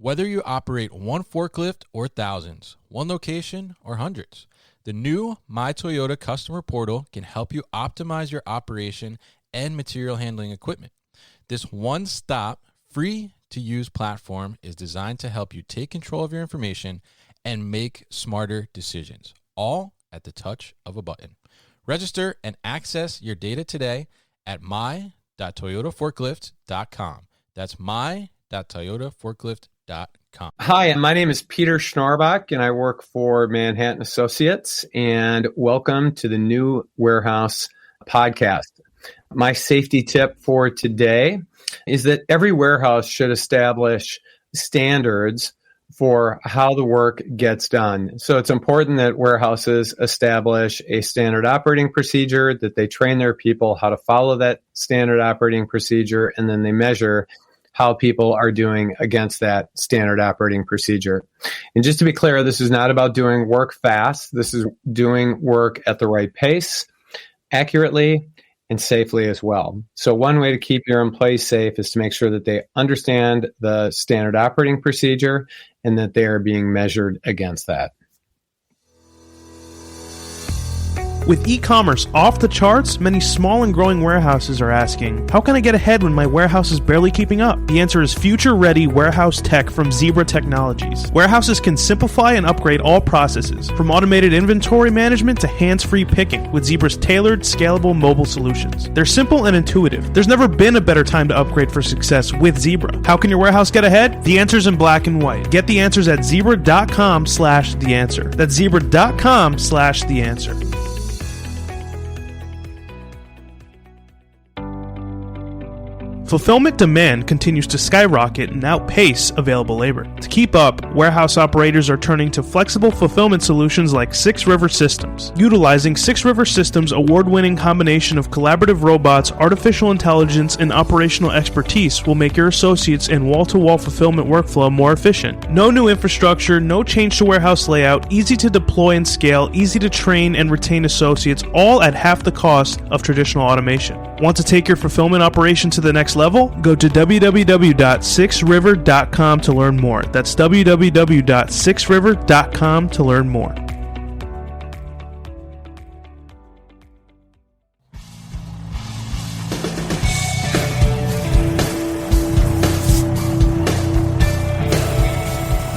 Whether you operate one forklift or thousands, one location or hundreds, the new My Toyota customer portal can help you optimize your operation and material handling equipment. This one-stop, free-to-use platform is designed to help you take control of your information and make smarter decisions, all at the touch of a button. Register and access your data today at my.toyotaforklift.com. That's my.toyotaforklift.com. Hi, my name is Peter Schnorbach, and I work for Manhattan Associates, and welcome to the New Warehouse podcast. My safety tip for today is that every warehouse should establish standards for how the work gets done. So it's important that warehouses establish a standard operating procedure, that they train their people how to follow that standard operating procedure, and then they measure how people are doing against that standard operating procedure. And just to be clear, this is not about doing work fast. This is doing work at the right pace, accurately, and safely as well. So one way to keep your employees safe is to make sure that they understand the standard operating procedure and that they are being measured against that. With e-commerce off the charts, many small and growing warehouses are asking, how can I get ahead when my warehouse is barely keeping up? The answer is future-ready warehouse tech from Zebra Technologies. Warehouses can simplify and upgrade all processes, from automated inventory management to hands-free picking, with Zebra's tailored, scalable mobile solutions. They're simple and intuitive. There's never been a better time to upgrade for success with Zebra. How can your warehouse get ahead? The answer's in black and white. Get the answers at zebra.com/theanswer. That's zebra.com/theanswer. Fulfillment demand continues to skyrocket and outpace available labor. To keep up, warehouse operators are turning to flexible fulfillment solutions like 6 River Systems. Utilizing 6 River Systems' award-winning combination of collaborative robots, artificial intelligence, and operational expertise will make your associates and wall-to-wall fulfillment workflow more efficient. No new infrastructure, no change to warehouse layout, easy to deploy and scale, easy to train and retain associates, all at half the cost of traditional automation. Want to take your fulfillment operation to the next level? Go to www.6river.com to learn more. That's www.6river.com to learn more.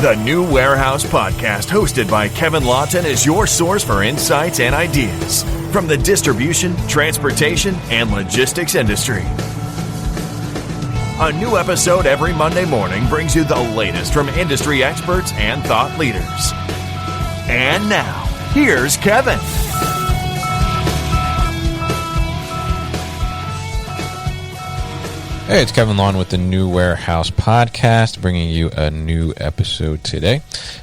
The New Warehouse Podcast, hosted by Kevin Lawton, is your source for insights and ideas from the distribution, transportation, and logistics industry. A new episode every Monday morning brings you the latest from industry experts and thought leaders. And now, here's Kevin. Hey, it's Kevin Lawton with the New Warehouse Podcast, bringing you a new episode today.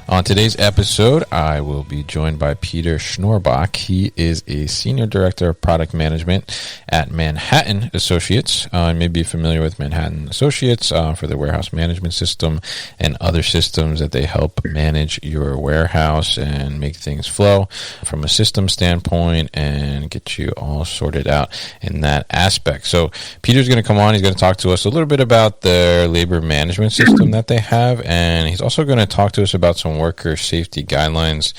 On today's episode, I will be joined by Peter Schnorbach. He is a Senior Director of Product Management at Manhattan Associates. You may be familiar with Manhattan Associates for the warehouse management system and other systems that they help manage your warehouse and make things flow from a system standpoint and get you all sorted out in that aspect. So Peter's going to come on. He's going to talk to us a little bit about their labor management system that they have, and he's also going to talk to us about some worker safety guidelines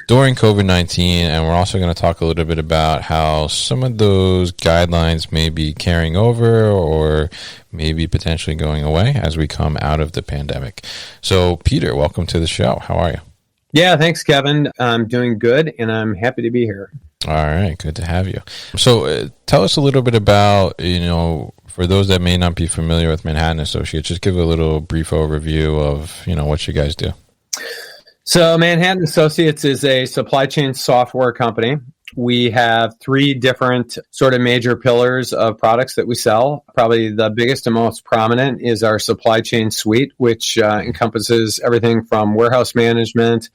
during COVID-19, and we're also going to talk a little bit about how some of those guidelines may be carrying over or maybe potentially going away as we come out of the pandemic. So, Peter, welcome to the show. How are you? Yeah, thanks, Kevin. I'm doing good, and I'm happy to be here. All right, good to have you. So, tell us a little bit about, for those that may not be familiar with Manhattan Associates, just give a little brief overview of, what you guys do. So Manhattan Associates is a supply chain software company. We have 3 different sort of major pillars of products that we sell. Probably the biggest and most prominent is our supply chain suite, which encompasses everything from warehouse management,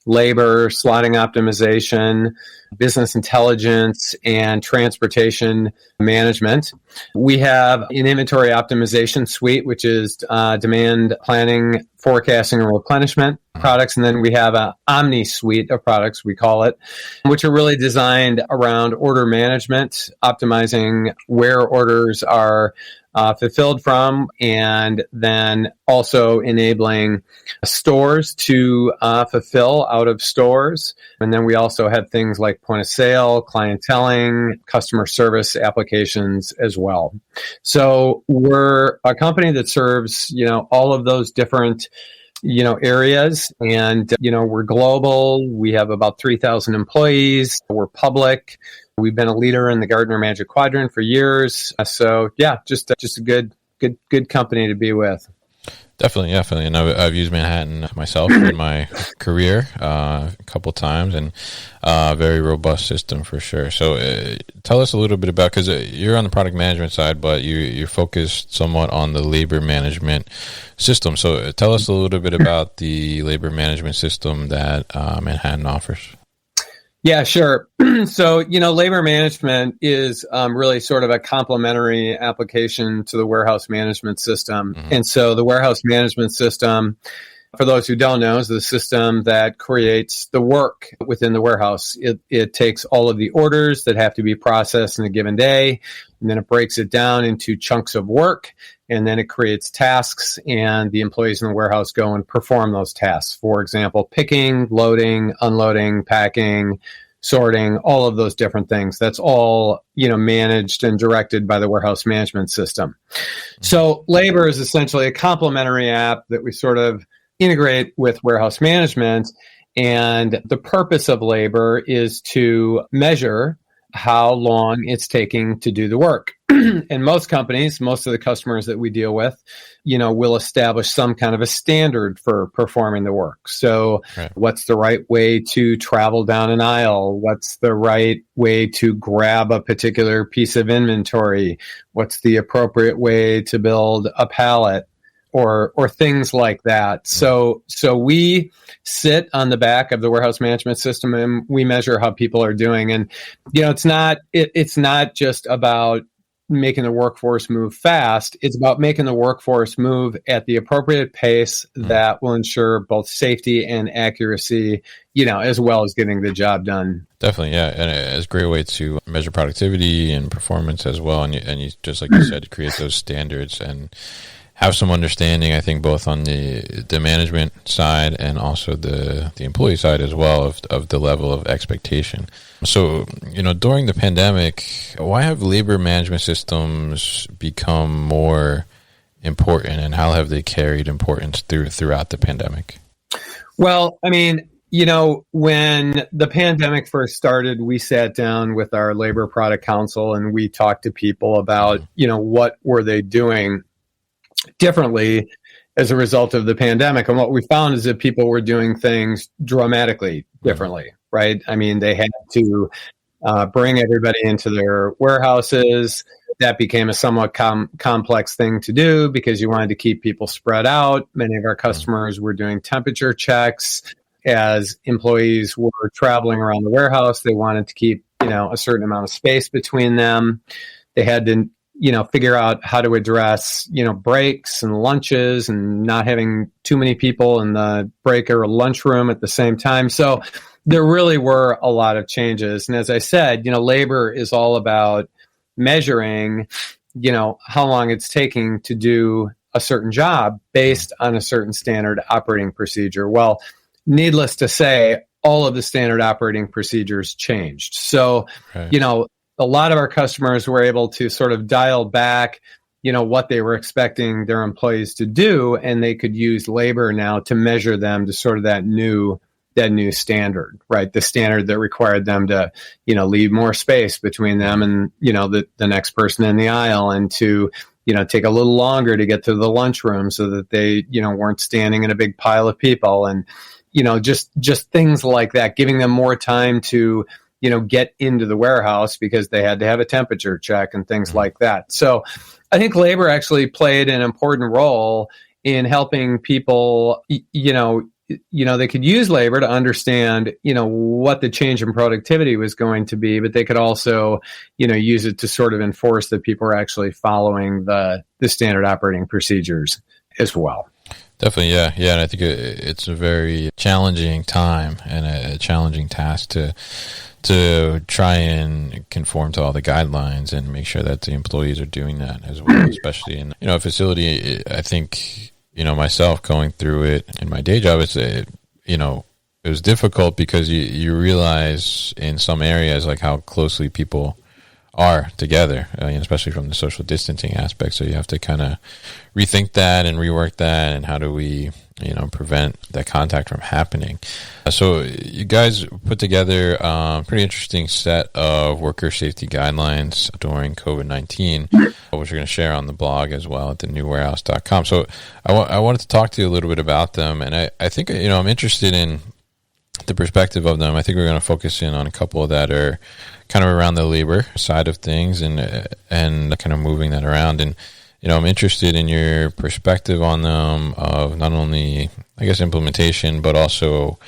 labor, slotting optimization, business intelligence, and transportation management. We have an inventory optimization suite, which is demand planning, forecasting, and replenishment products. And then we have an omni suite of products, we call it, which are really designed around order management, optimizing where orders are fulfilled from, and then also enabling stores to fulfill out of stores. And then we also had things like point of sale, clienteling, customer service applications as well. So we're a company that serves, all of those different areas. And, we're global. We have about 3,000 employees. We're public. We've been a leader in the Gartner Magic Quadrant for years. So yeah, just a good company to be with. Definitely. And I've used Manhattan myself in my career a couple times, and very robust system for sure. So tell us a little bit about, because you're on the product management side, but you're focused somewhat on the labor management system. So tell us a little bit about the labor management system that Manhattan offers. Yeah, sure. So, labor management is really sort of a complementary application to the warehouse management system. Mm-hmm. And so the warehouse management system, for those who don't know, is the system that creates the work within the warehouse. It takes all of the orders that have to be processed in a given day, and then it breaks it down into chunks of work, and then it creates tasks, and the employees in the warehouse go and perform those tasks. For example, picking, loading, unloading, packing, sorting, all of those different things. That's all, managed and directed by the warehouse management system. So labor is essentially a complementary app that we sort of integrate with warehouse management. And the purpose of labor is to measure how long it's taking to do the work. And most companies, most of the customers that we deal with, will establish some kind of a standard for performing the work. So right. What's the right way to travel down an aisle? What's the right way to grab a particular piece of inventory? What's the appropriate way to build a pallet? Or things like that. So we sit on the back of the warehouse management system and we measure how people are doing. And it's not just about making the workforce move fast. It's about making the workforce move at the appropriate pace that will ensure both safety and accuracy, as well as getting the job done. Definitely, yeah, and it's a great way to measure productivity and performance as well. And you just like you said, create those standards and have some understanding, I think, both on the management side and also the employee side as well of the level of expectation. So, during the pandemic, why have labor management systems become more important, and how have they carried importance throughout the pandemic? Well, when the pandemic first started, we sat down with our labor product council and we talked to people about, what were they doing differently as a result of the pandemic. And what we found is that people were doing things dramatically differently, right? They had to bring everybody into their warehouses. That became a somewhat complex thing to do because you wanted to keep people spread out. Many of our customers were doing temperature checks. As employees were traveling around the warehouse, they wanted to keep, a certain amount of space between them. They had to figure out how to address, breaks and lunches and not having too many people in the break or lunchroom at the same time. So there really were a lot of changes. And as I said, labor is all about measuring, how long it's taking to do a certain job based on a certain standard operating procedure. Well, needless to say, all of the standard operating procedures changed. So, right. A lot of our customers were able to sort of dial back, what they were expecting their employees to do, and they could use labor now to measure them to sort of that new standard, right? The standard that required them to, leave more space between them and, the next person in the aisle, and to, take a little longer to get to the lunchroom so that they, weren't standing in a big pile of people, and, just things like that, giving them more time to, get into the warehouse because they had to have a temperature check and things like that. So I think labor actually played an important role in helping people, they could use labor to understand, what the change in productivity was going to be, but they could also, use it to sort of enforce that people are actually following the standard operating procedures as well. Definitely, yeah. And I think it's a very challenging time and a challenging task to try and conform to all the guidelines and make sure that the employees are doing that as well, especially in a facility. I think myself going through it in my day job, it was difficult because you realize in some areas like how closely people are together, especially from the social distancing aspect. So you have to kind of rethink that and rework that, and how do we prevent that contact from happening. So you guys put together a pretty interesting set of worker safety guidelines during COVID-19, which you're going to share on the blog as well at thenewwarehouse.com. So I wanted to talk to you a little bit about them, and I think I'm interested in the perspective of them. I think we're going to focus in on a couple that are kind of around the labor side of things and kind of moving that around. And I'm interested in your perspective on them, of not only, I guess, implementation, but also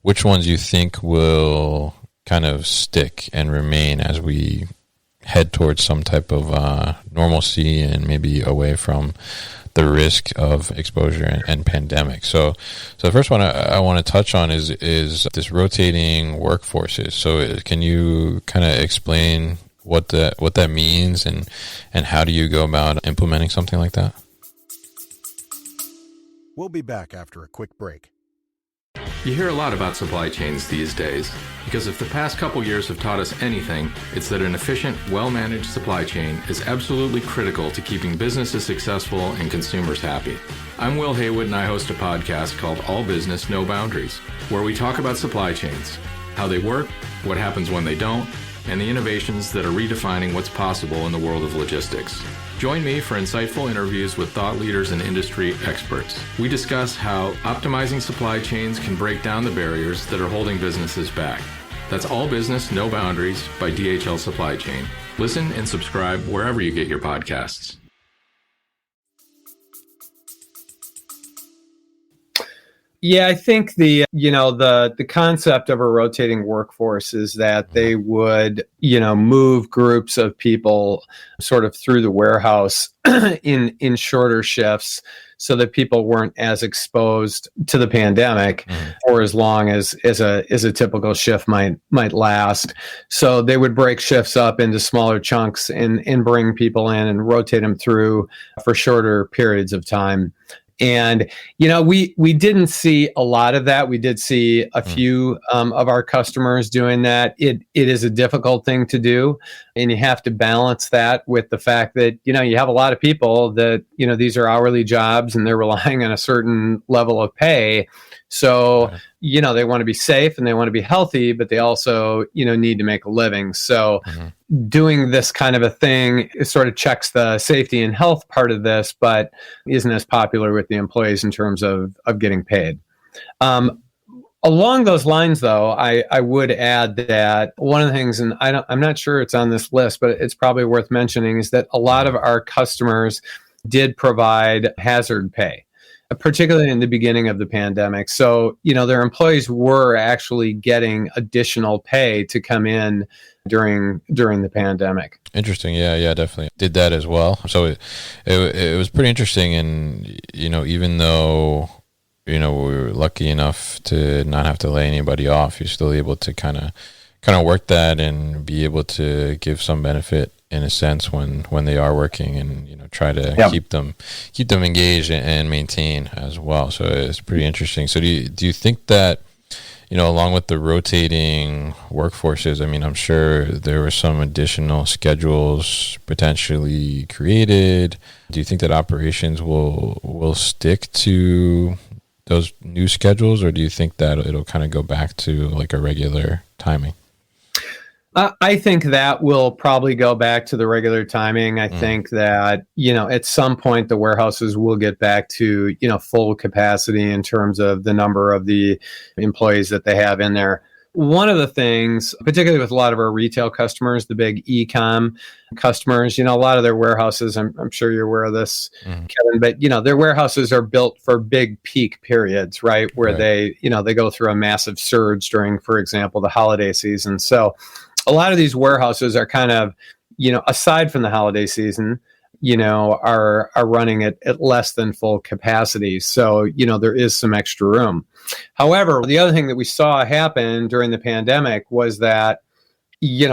which ones you think will kind of stick and remain as we head towards some type of normalcy and maybe away from the risk of exposure and pandemic. So the first one I want to touch on is this rotating workforces. So can you kind of explain what that means and how do you go about implementing something like that? We'll be back after a quick break. You hear a lot about supply chains these days, because if the past couple years have taught us anything, it's that an efficient, well-managed supply chain is absolutely critical to keeping businesses successful and consumers happy. I'm Will Haywood, and I host a podcast called All Business, No Boundaries, where we talk about supply chains, how they work, what happens when they don't, and the innovations that are redefining what's possible in the world of logistics. Join me for insightful interviews with thought leaders and industry experts. We discuss how optimizing supply chains can break down the barriers that are holding businesses back. That's All Business, No Boundaries by DHL Supply Chain. Listen and subscribe wherever you get your podcasts. Yeah, I think the concept of a rotating workforce is that they would, move groups of people sort of through the warehouse in shorter shifts so that people weren't as exposed to the pandemic for as long as a typical shift might last. So they would break shifts up into smaller chunks and bring people in and rotate them through for shorter periods of time. And, we didn't see a lot of that. We did see a few of our customers doing that. It is a difficult thing to do. And you have to balance that with the fact that, you have a lot of people that, these are hourly jobs and they're relying on a certain level of pay. So, they want to be safe and they want to be healthy, but they also, need to make a living. So doing this kind of a thing, it sort of checks the safety and health part of this, but isn't as popular with the employees in terms of getting paid. Along those lines, though, I would add that one of the things, and I'm not sure it's on this list, but it's probably worth mentioning, is that a lot of our customers did provide hazard pay, particularly in the beginning of the pandemic. So, their employees were actually getting additional pay to come in during the pandemic. Interesting. Yeah, definitely did that as well. So it was pretty interesting. And, even though, we were lucky enough to not have to lay anybody off, you're still able to kind of work that and be able to give some benefit in a sense when they are working, and try to keep them engaged and maintain as well. So it's pretty interesting. So do you think that along with the rotating workforces, I mean, I'm sure there were some additional schedules potentially created. Do you think that operations will stick to those new schedules, or do you think that it'll kind of go back to like a regular timing? I think that will probably go back to the regular timing. I think that, at some point the warehouses will get back to, full capacity in terms of the number of the employees that they have in there. One of the things, particularly with a lot of our retail customers, the big e-com customers, a lot of their warehouses, I'm sure you're aware of this, Kevin, but, their warehouses are built for big peak periods, right? Where they go through a massive surge during, for example, the holiday season. So a lot of these warehouses are kind of, aside from the holiday season, are running at less than full capacity. So, there is some extra room. However, the other thing that we saw happen during the pandemic was that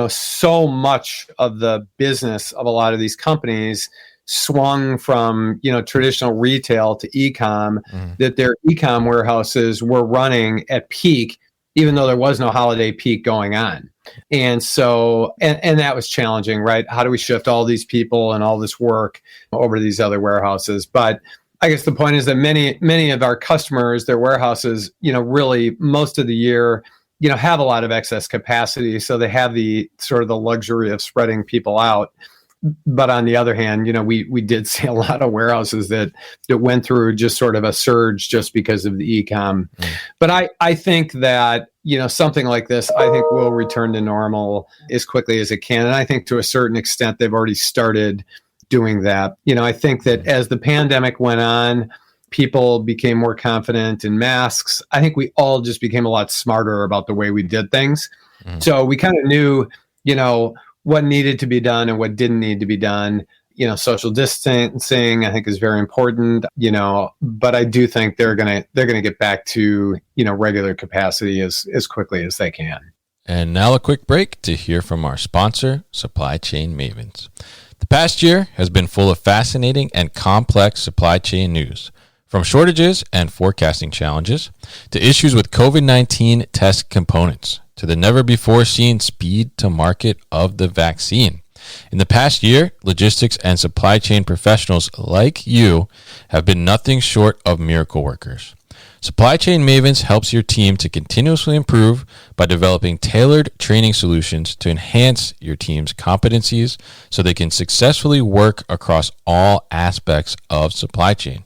so much of the business of a lot of these companies swung from, traditional retail to e-com, that their e-com warehouses were running at peak, even though there was no holiday peak going on. And so, and that was challenging, right? How do we shift all these people and all this work over to these other warehouses? But I guess the point is that many of our customers, their warehouses, really most of the year, have a lot of excess capacity. So they have the sort of the luxury of spreading people out. But on the other hand, we did see a lot of warehouses that went through just sort of a surge just because of the e-com. But I think that, something like this, I think will return to normal as quickly as it can. And I think to a certain extent, they've already started doing that. I think that as the pandemic went on, people became more confident in masks. I think we all just became a lot smarter about the way we did things. So we kind of knew, what needed to be done and what didn't need to be done. Social distancing, I think, is very important, but I do think they're going to get back to, regular capacity as quickly as they can. And now a quick break to hear from our sponsor, Supply Chain Mavens. The past year has been full of fascinating and complex supply chain news, from shortages and forecasting challenges to issues with COVID-19 test components, to the never-before-seen speed to market of the vaccine. In the past year, logistics and supply chain professionals like you have been nothing short of miracle workers. Supply Chain Mavens helps your team to continuously improve by developing tailored training solutions to enhance your team's competencies so they can successfully work across all aspects of supply chain.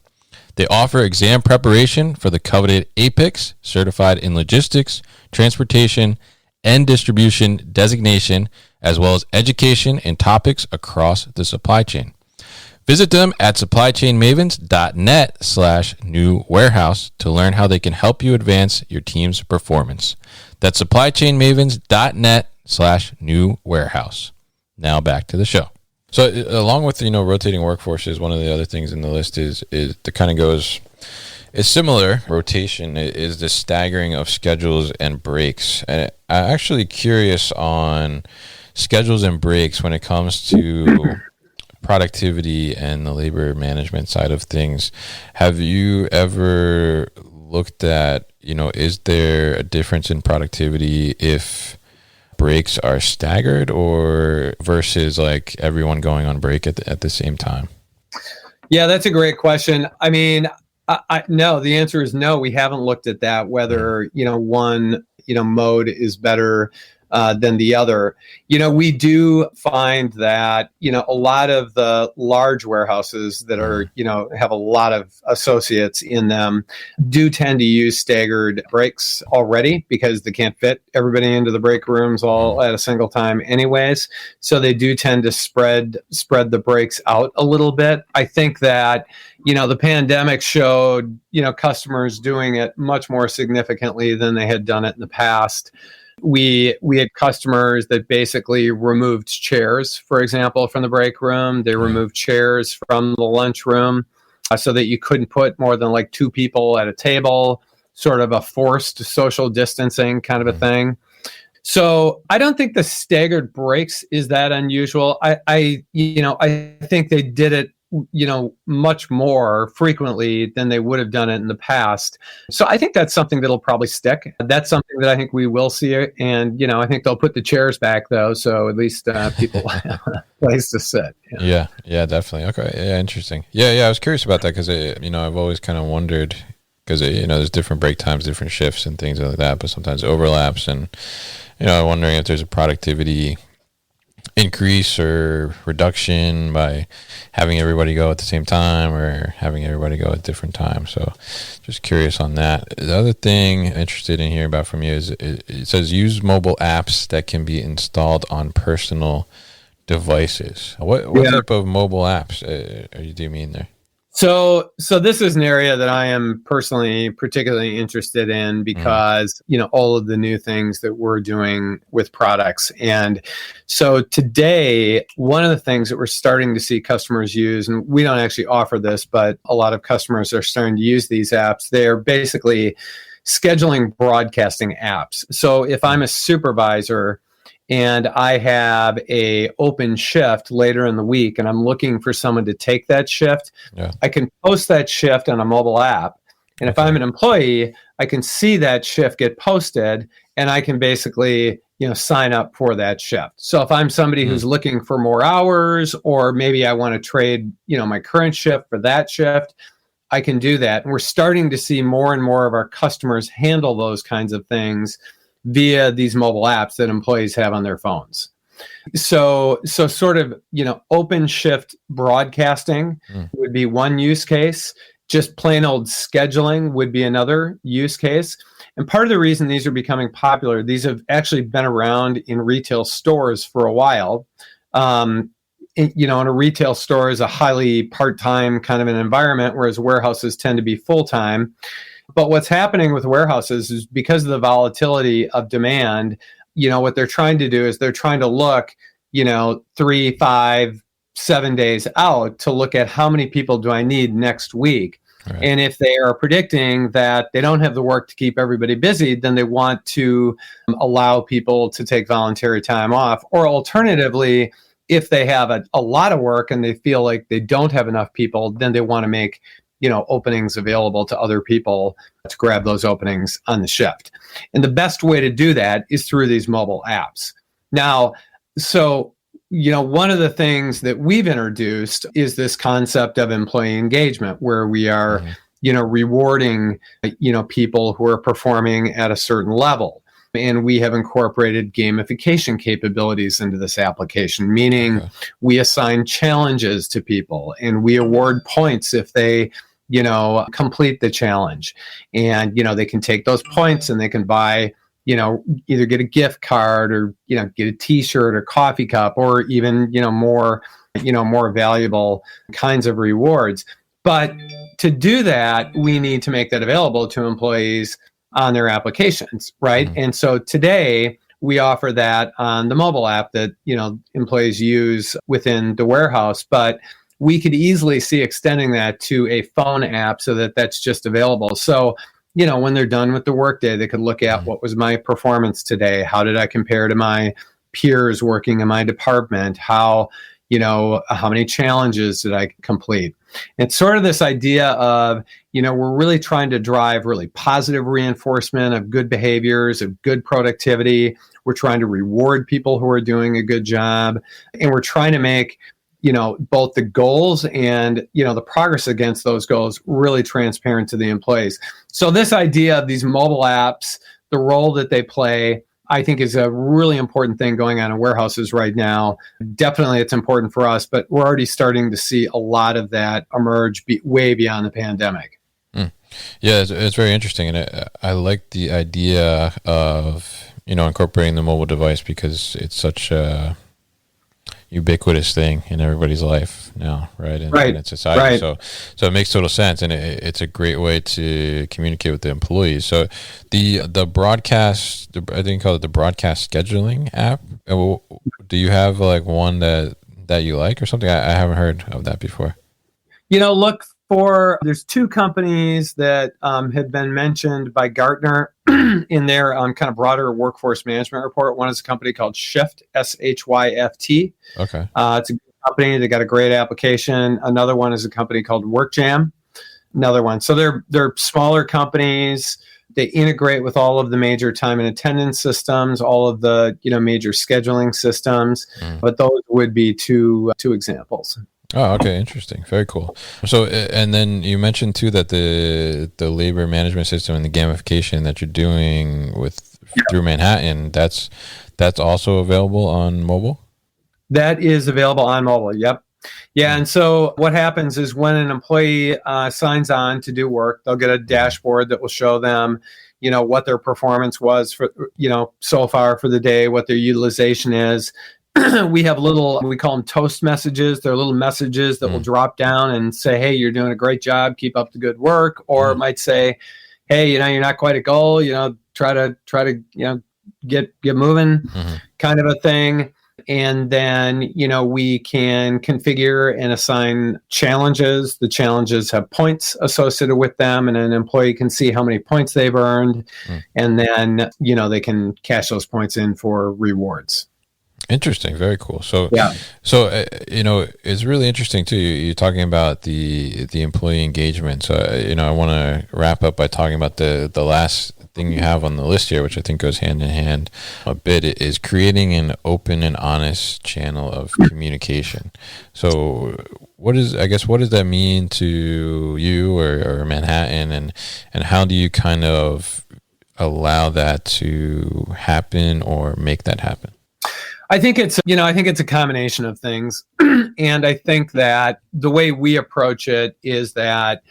They offer exam preparation for the coveted APICS, certified in logistics, transportation, and distribution designation, as well as education in topics across the supply chain. Visit them at supplychainmavens.net/new warehouse to learn how they can help you advance your team's performance. That's supplychainmavens.net/new warehouse. Now back to the show. So along with, rotating workforces, one of the other things in the list is that kind of goes, it's similar. Rotation is the staggering of schedules and breaks. And I'm actually curious on schedules and breaks when it comes to productivity and the labor management side of things. Have you ever looked at, is there a difference in productivity if breaks are staggered or versus like everyone going on break at the same time? Yeah, that's a great question. I mean, no, the answer is no. We haven't looked at that, whether, one, mode is better than the other. We do find that, a lot of the large warehouses that are, have a lot of associates in them do tend to use staggered breaks already because they can't fit everybody into the break rooms all at a single time anyways. So they do tend to spread the breaks out a little bit. I think that, the pandemic showed, customers doing it much more significantly than they had done it in the past. We had customers that basically removed chairs, for example, from the break room. They removed chairs from the lunchroom so that you couldn't put more than like two people at a table, sort of a forced social distancing kind of a thing. So I don't think the staggered breaks is that unusual. I think they did it much more frequently than they would have done it in the past. So I think that's something that'll probably stick. That's something that I think we will see. And, I think they'll put the chairs back though. So at least people have a place to sit. Yeah, definitely. Okay. Yeah. Interesting. Yeah. I was curious about that because, I've always kind of wondered because, there's different break times, different shifts and things like that, but sometimes overlaps and, I'm wondering if there's a productivity increase or reduction by having everybody go at the same time or having everybody go at different times. So just curious on that. The other thing I'm interested in hearing about from you is it says use mobile apps that can be installed on personal devices. What type of mobile apps do you mean there? So this is an area that I am personally particularly interested in because, all of the new things that we're doing with products. And so today, one of the things that we're starting to see customers use, and we don't actually offer this, but a lot of customers are starting to use these apps. They're basically scheduling broadcasting apps. So if I'm a supervisor and I have a open shift later in the week and I'm looking for someone to take that shift, I can post that shift on a mobile app. And if I'm an employee, I can see that shift get posted and I can basically, sign up for that shift. So if I'm somebody who's looking for more hours, or maybe I want to trade, my current shift for that shift, I can do that. And we're starting to see more and more of our customers handle those kinds of things via these mobile apps that employees have on their phones. So sort of, open shift broadcasting would be one use case. Just plain old scheduling would be another use case. And part of the reason these are becoming popular, these have actually been around in retail stores for a while. In a retail store is a highly part-time kind of an environment, whereas warehouses tend to be full-time. But what's happening with warehouses is because of the volatility of demand, what they're trying to do is they're trying to look, 3, 5, 7 days out to look at how many people do I need next week. Right. And if they are predicting that they don't have the work to keep everybody busy, then they want to allow people to take voluntary time off. Or alternatively, if they have a lot of work and they feel like they don't have enough people, then they want to make, openings available to other people to grab those openings on the shift. And the best way to do that is through these mobile apps. Now, one of the things that we've introduced is this concept of employee engagement, where we are, rewarding, people who are performing at a certain level. And we have incorporated gamification capabilities into this application, meaning we assign challenges to people and we award points if they, complete the challenge. And, they can take those points and they can buy, either get a gift card or, get a t-shirt or coffee cup, or even, more valuable kinds of rewards. But to do that, we need to make that available to employees on their applications, right? And so today we offer that on the mobile app that, employees use within the warehouse, but we could easily see extending that to a phone app so that that's just available. So, when they're done with the workday, they could look at what was my performance today? How did I compare to my peers working in my department? How many challenges did I complete? It's sort of this idea of, we're really trying to drive really positive reinforcement of good behaviors, of good productivity. We're trying to reward people who are doing a good job. And we're trying to make, both the goals and, the progress against those goals really transparent to the employees. So this idea of these mobile apps, the role that they play, I think is a really important thing going on in warehouses right now. Definitely it's important for us, but we're already starting to see a lot of that emerge way beyond the pandemic. Yeah, it's very interesting. And I like the idea of, incorporating the mobile device because it's such a ubiquitous thing in everybody's life now, right? And in society. Right. So it makes total sense, and it's a great way to communicate with the employees. So the broadcast, I think you call it the broadcast scheduling app. Do you have like one that you like or something? I haven't heard of that before. There's two companies that have been mentioned by Gartner in their kind of broader workforce management report. One is a company called Shift, SHYFT. Okay. It's a good company. They got a great application. Another one is a company called WorkJam. Another one. So they're smaller companies. They integrate with all of the major time and attendance systems, all of the major scheduling systems. But those would be two examples. Oh, okay. Interesting. Very cool. So, and then you mentioned too that the labor management system and the gamification that you're doing through Manhattan, that's also available on mobile? That is available on mobile. Yep. Yeah. And so what happens is when an employee signs on to do work, they'll get a dashboard that will show them, what their performance was for, so far for the day, what their utilization is. We have we call them toast messages. They're little messages that will drop down and say, hey, you're doing a great job. Keep up the good work. Or it might say, hey, you're not quite at goal. Try to get moving, kind of a thing. And then, we can configure and assign challenges. The challenges have points associated with them, and an employee can see how many points they've earned. And then, they can cash those points in for rewards. Interesting. Very cool. So, Yeah. it's really interesting too. You're talking about the employee engagement. So, I want to wrap up by talking about the last thing you have on the list here, which I think goes hand in hand a bit, is creating an open and honest channel of communication. So, what does that mean to you or Manhattan, and how do you kind of allow that to happen or make that happen? I think it's a combination of things. And I think that the way we approach it is that,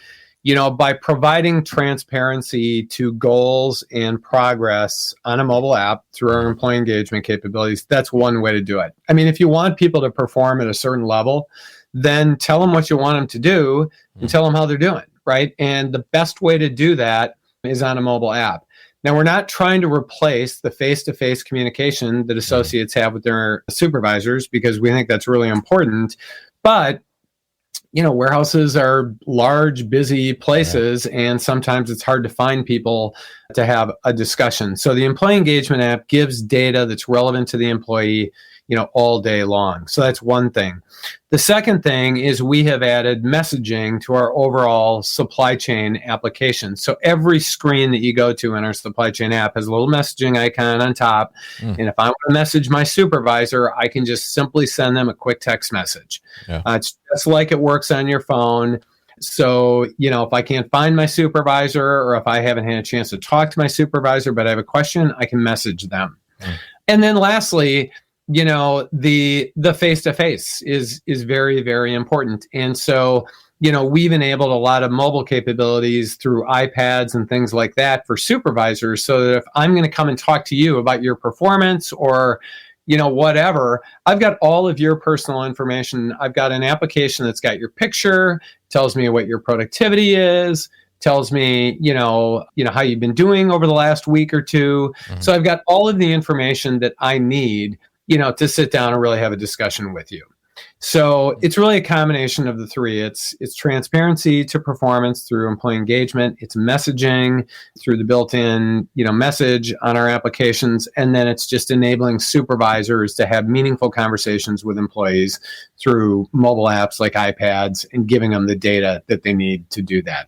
by providing transparency to goals and progress on a mobile app through our employee engagement capabilities, that's one way to do it. I mean, if you want people to perform at a certain level, then tell them what you want them to do and tell them how they're doing, right? And the best way to do that is on a mobile app. Now, we're not trying to replace the face-to-face communication that associates have with their supervisors, because we think that's really important. But, warehouses are large, busy places, and sometimes it's hard to find people to have a discussion. So the employee engagement app gives data that's relevant to the employee, all day long. So that's one thing. The second thing is we have added messaging to our overall supply chain application. So every screen that you go to in our supply chain app has a little messaging icon on top. And if I want to message my supervisor, I can just simply send them a quick text message. Yeah. It's just like it works on your phone. So, if I can't find my supervisor, or if I haven't had a chance to talk to my supervisor, but I have a question, I can message them. And then lastly, the face-to-face is very, very important. And so, we've enabled a lot of mobile capabilities through iPads and things like that for supervisors, so that if I'm going to come and talk to you about your performance or, whatever, I've got all of your personal information. I've got an application that's got your picture, tells me what your productivity is, tells me, how you've been doing over the last week or two. So I've got all of the information that I need, to sit down and really have a discussion with you. So it's really a combination of the three. It's transparency to performance through employee engagement. It's messaging through the built-in, message on our applications. And then it's just enabling supervisors to have meaningful conversations with employees through mobile apps like iPads, and giving them the data that they need to do that.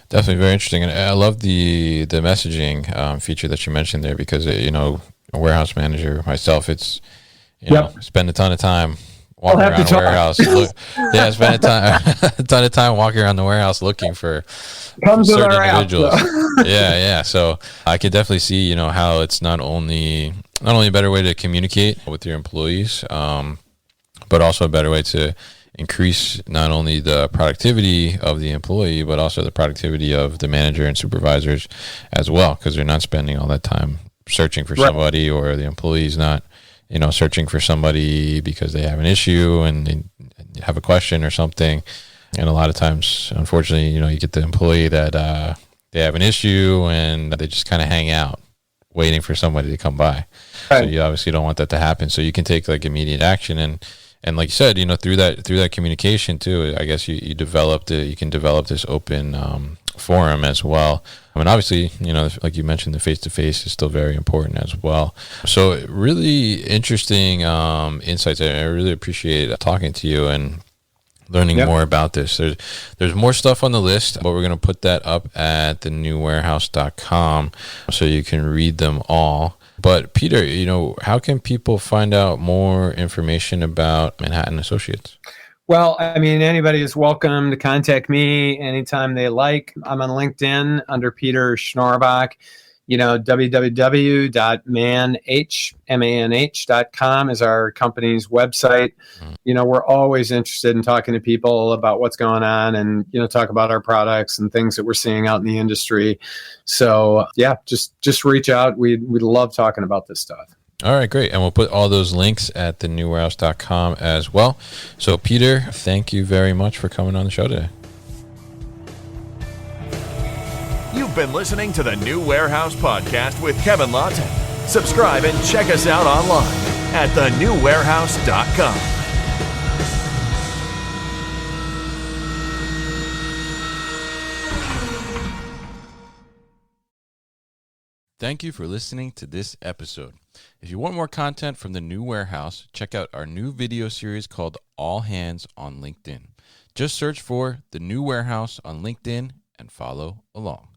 Definitely very interesting. And I love the messaging feature that you mentioned there, because, a warehouse manager myself, it's, spend a ton of time walking around the warehouse. Spend a ton of time walking around the warehouse looking for certain individuals. Yeah. So I could definitely see, how it's not only a better way to communicate with your employees, but also a better way to increase not only the productivity of the employee, but also the productivity of the manager and supervisors as well, because they're not spending all that time searching for somebody, or the employee's not, searching for somebody because they have an issue and they have a question or something. And a lot of times, unfortunately, you get the employee that they have an issue and they just kind of hang out waiting for somebody to come by. Right. So you obviously don't want that to happen. So you can take like immediate action, and like you said, through that communication too, I guess you can develop this open forum as well. I mean, obviously, like you mentioned, the face-to-face is still very important as well. So really interesting insights. I really appreciate talking to you and learning more about this. There's more stuff on the list, but we're going to put that up at thenewwarehouse.com so you can read them all. But Peter, how can people find out more information about Manhattan Associates? Well, I mean, anybody is welcome to contact me anytime they like. I'm on LinkedIn under Peter Schnorbach. www.manh.com is our company's website. We're always interested in talking to people about what's going on, and, talk about our products and things that we're seeing out in the industry. So just reach out. We'd love talking about this stuff. All right, great. And we'll put all those links at thenewwarehouse.com as well. So Peter, thank you very much for coming on the show today. You've been listening to the New Warehouse Podcast with Kevin Lawton. Subscribe and check us out online at thenewwarehouse.com. Thank you for listening to this episode. If you want more content from the new warehouse, check out our new video series called All Hands on LinkedIn. Just search for the new warehouse on LinkedIn and follow along.